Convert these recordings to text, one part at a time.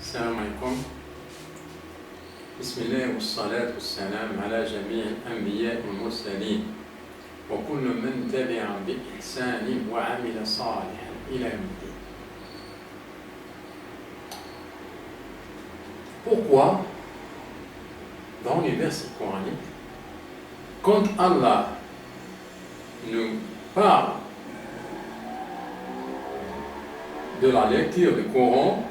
السلام عليكم. بسم الله والصلاة والسلام على جميع الأنبياء والمرسلين وكل من تبع بإحسان وعمل صالحا إلى يوم الدين. Pourquoi, dans les versets coraniques, quand Allah nous parle de la lecture du Coran,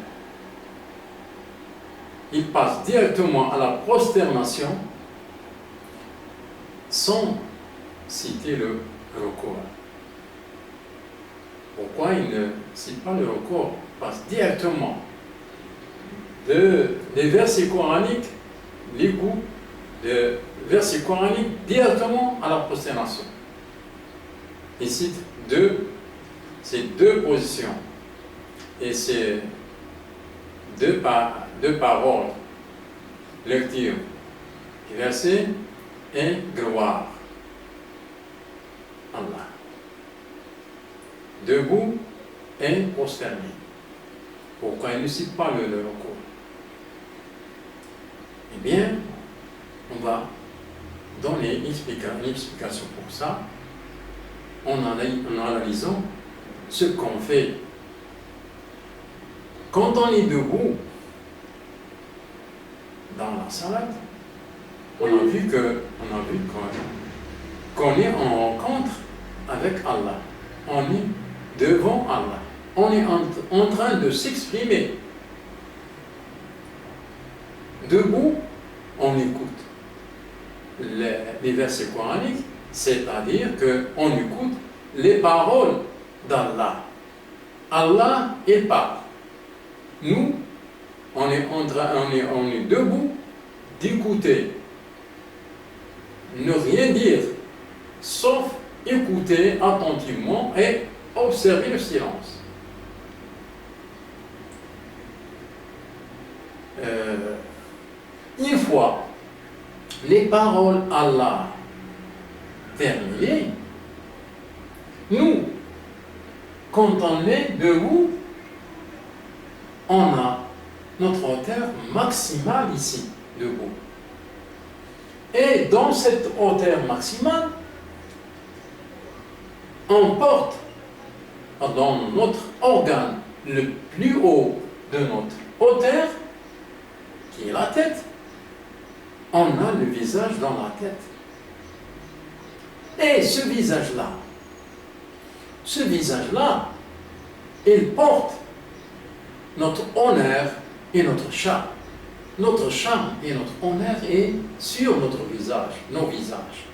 il passe directement à la prosternation sans citer le recours. Pourquoi il ne cite pas le recours? Il passe directement des versets coraniques, l'écoute des versets coraniques directement à la prosternation. Il cite ces deux positions et ces deux paroles, lecture du verset et gloire. Allah. Debout et prosterné. Pourquoi il ne cite pas le recours? Eh bien, on va donner une explication pour ça en analysant ce qu'on fait. Quand on est debout dans la salle, on a vu qu'on est en rencontre avec Allah. On est devant Allah. On est en train de s'exprimer. Debout, on écoute les versets coraniques, c'est-à-dire qu'on écoute les paroles d'Allah. Allah, il parle. Nous, on est debout d'écouter, ne rien dire, sauf écouter attentivement et observer le silence. Une fois les paroles Allah terminées, nous, quand on est debout, on a notre hauteur maximale ici, debout. Et dans cette hauteur maximale, on porte dans notre organe le plus haut de notre hauteur, qui est la tête, on a le visage dans la tête. Et ce visage-là, il porte notre honneur et notre charme. Notre charme et notre honneur est sur notre visage, nos visages,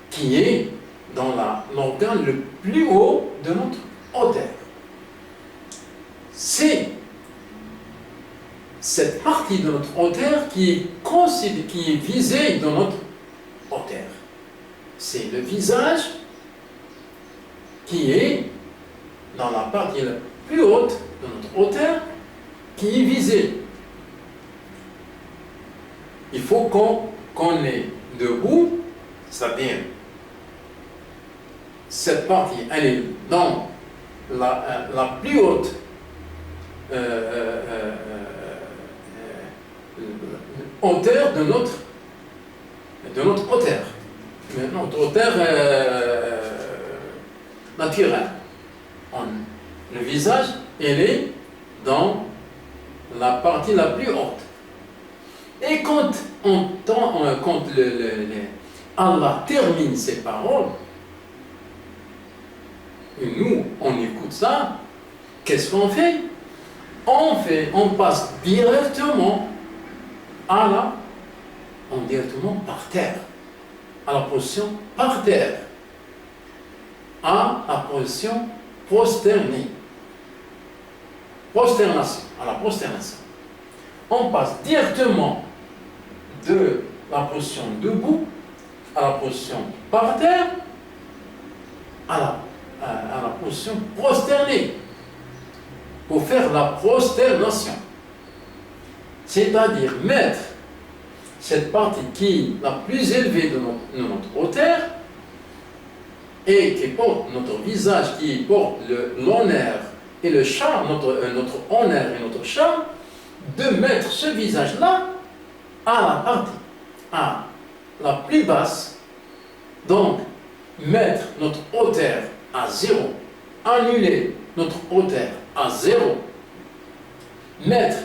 qui est dans l'organe le plus haut de notre hauteur. C'est cette partie de notre hauteur qui est visée dans notre hauteur. C'est le visage qui est dans la partie la plus haute de notre hauteur qui est visée. Il faut qu'on est debout, c'est-à-dire cette partie, elle est dans la plus haute hauteur de notre hauteur. Mais notre hauteur naturelle. Le visage, il est dans la partie la plus haute. Et quand Allah termine ses paroles, et nous, on écoute ça, qu'est-ce qu'on fait? On passe directement directement par terre, à la position par terre, à la position prosternée. À la prosternation. On passe directement de la position debout à la position par terre, à la position prosternée, pour faire la prosternation. C'est-à-dire mettre cette partie qui est la plus élevée de notre hauteur et qui porte notre visage, qui porte l'honneur et le charme, notre honneur et notre charme, de mettre ce visage-là à la partie, à la plus basse. Donc, mettre notre hauteur à 0, annuler notre hauteur à 0, mettre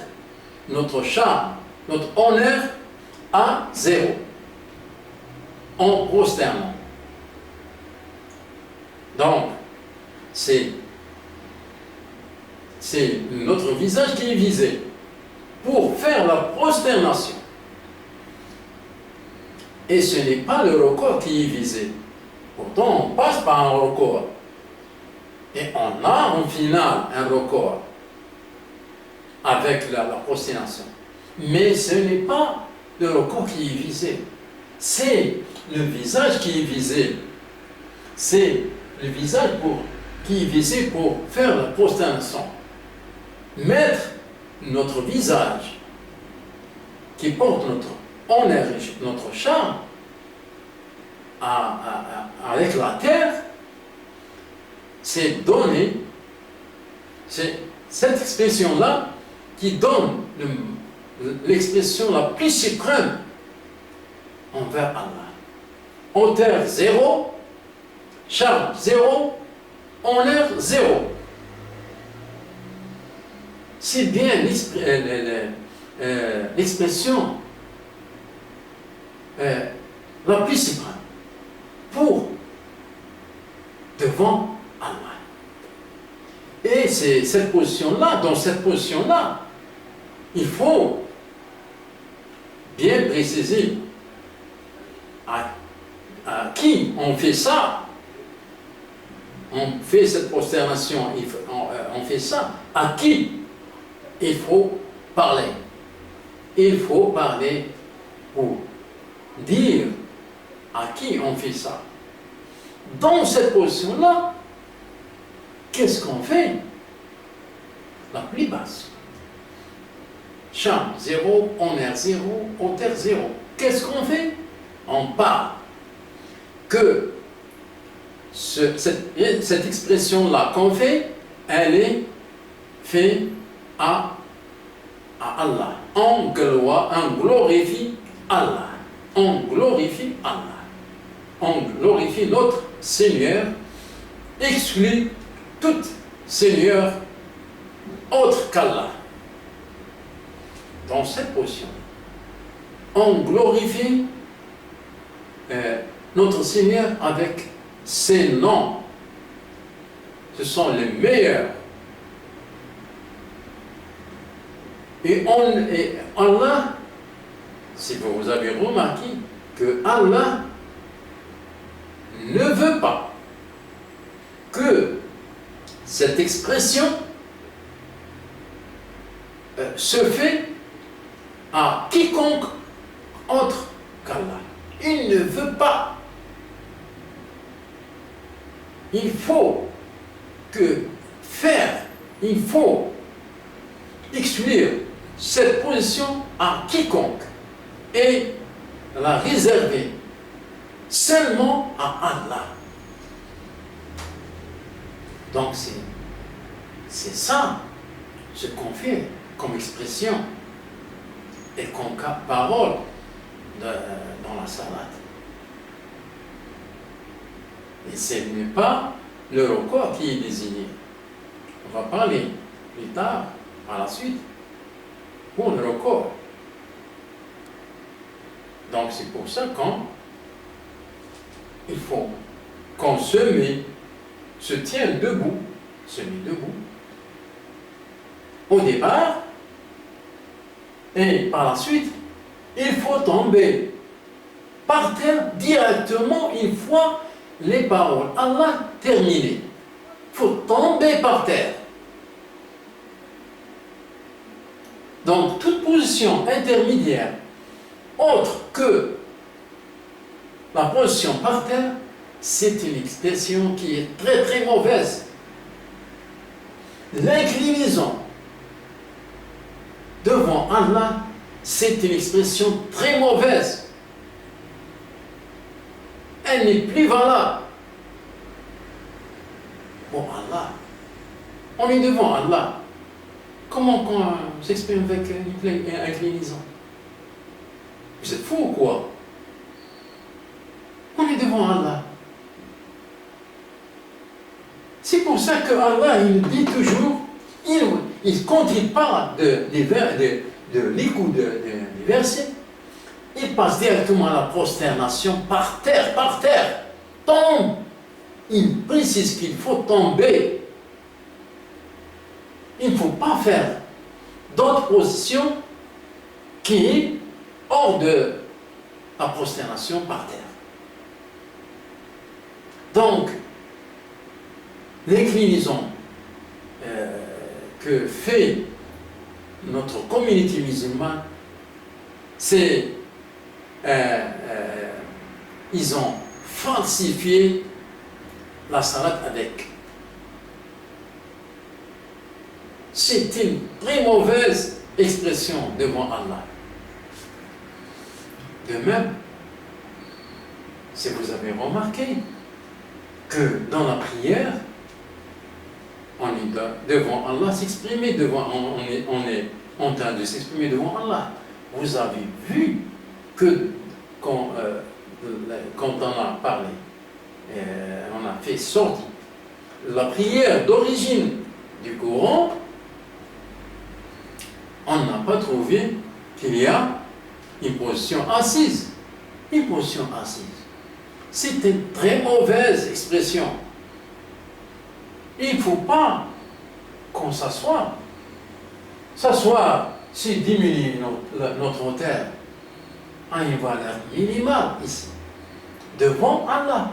notre charme, notre honneur à 0, en prosternant. Donc, c'est notre visage qui est visé pour faire la prosternation. Et ce n'est pas le record qui est visé. Pourtant, on passe par un record. Et on a en finale un record avec la prosternation. Mais ce n'est pas le record qui est visé. C'est le visage qui est visé. C'est le visage qui est visé pour faire la prosternation. Mettre notre visage qui porte notre honneur et notre charme avec la terre, c'est donner, c'est cette expression-là qui donne l'expression la plus suprême envers Allah. Hauteur 0, charme 0, honneur 0. C'est bien l'expression la plus suprême pour devant Allah. Et c'est cette position-là, dans cette position-là, il faut bien préciser à qui on fait ça. On fait cette prosternation, on fait ça. À qui il faut parler? Il faut parler pour dire à qui on fait ça. Dans cette position-là, qu'est-ce qu'on fait? La plus basse. Charme 0, honneur 0, hauteur 0. Qu'est-ce qu'on fait? On parle que cette expression-là qu'on fait, elle est faite à Allah. On glorifie Allah. On glorifie Allah. On glorifie notre Seigneur, exclut tout Seigneur autre qu'Allah. Dans cette position, on glorifie notre Seigneur avec ses noms. Ce sont les meilleurs. Et Allah, si vous avez remarqué que Allah ne veut pas que cette expression se fait à quiconque autre qu'Allah. Il ne veut pas. Il faut il faut exclure cette position à quiconque et la réserver seulement à Allah. Donc c'est ça ce qu'on fait comme expression et comme parole dans la salade. Et ce n'est pas le record qui est désigné. On va parler plus tard, par la suite, pour le record. Donc c'est pour ça qu'il faut qu'on se tienne debout, au départ, et par la suite, il faut tomber par terre directement une fois les paroles Allah terminées. Il faut tomber par terre. Donc, toute position intermédiaire, autre que la position par terre, c'est une expression qui est très très mauvaise. L'inclinaison devant Allah, c'est une expression très mauvaise. Elle n'est plus valable pour Allah. On est devant Allah. Comment on s'exprime avec une inclinaison? Vous êtes fou ou quoi? On est devant Allah. C'est pour ça que Allah, il dit toujours, quand il parle des l'écoute des versets, il passe directement à la prosternation par terre, tombe. Il précise qu'il faut tomber. Il ne faut pas faire d'autres positions qui est hors de la prosternation par terre. Donc, l'inclinaison que fait notre communauté musulmane, c'est ils ont falsifié la salade avec. C'est une très mauvaise expression devant Allah. De même, si vous avez remarqué que dans la prière, on est devant Allah, s'exprimer devant, on est en train de s'exprimer devant Allah. Vous avez vu que quand on a parlé, on a fait sortir la prière d'origine du Coran, on n'a pas trouvé qu'il y a une position assise. Une position assise. C'est une très mauvaise expression. Il ne faut pas qu'on s'assoie. S'asseoir, c'est diminuer notre hauteur à une valeur minimale ici, devant Allah.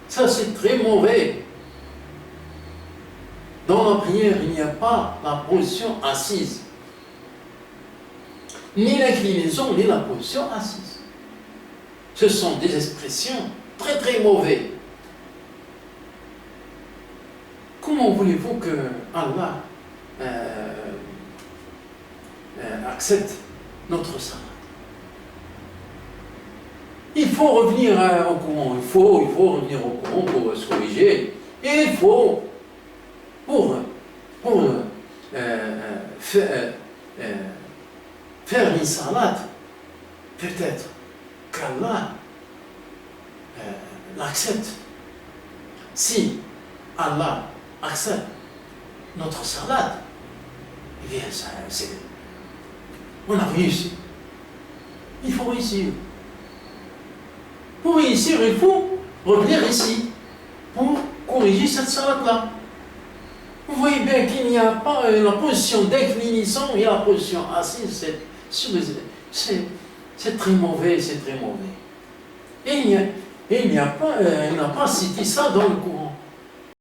Ça, c'est très mauvais. Dans la prière, il n'y a pas la position assise. Ni l'inclinaison, ni la position assise. Ce sont des expressions très très mauvaises. Comment voulez-vous que Allah accepte notre salat? Il faut revenir au Coran, il faut revenir au Coran pour se corriger. Et il faut, pour faire une salade, peut-être qu'Allah l'accepte. Si Allah accepte notre salade, eh bien, on a réussi. Il faut réussir. Pour réussir, il faut revenir ici pour corriger cette salade-là. Vous voyez bien qu'il n'y a pas la position d'inclinaison et la position assise. C'est très mauvais, c'est très mauvais. Et il n'a pas cité ça dans le Coran.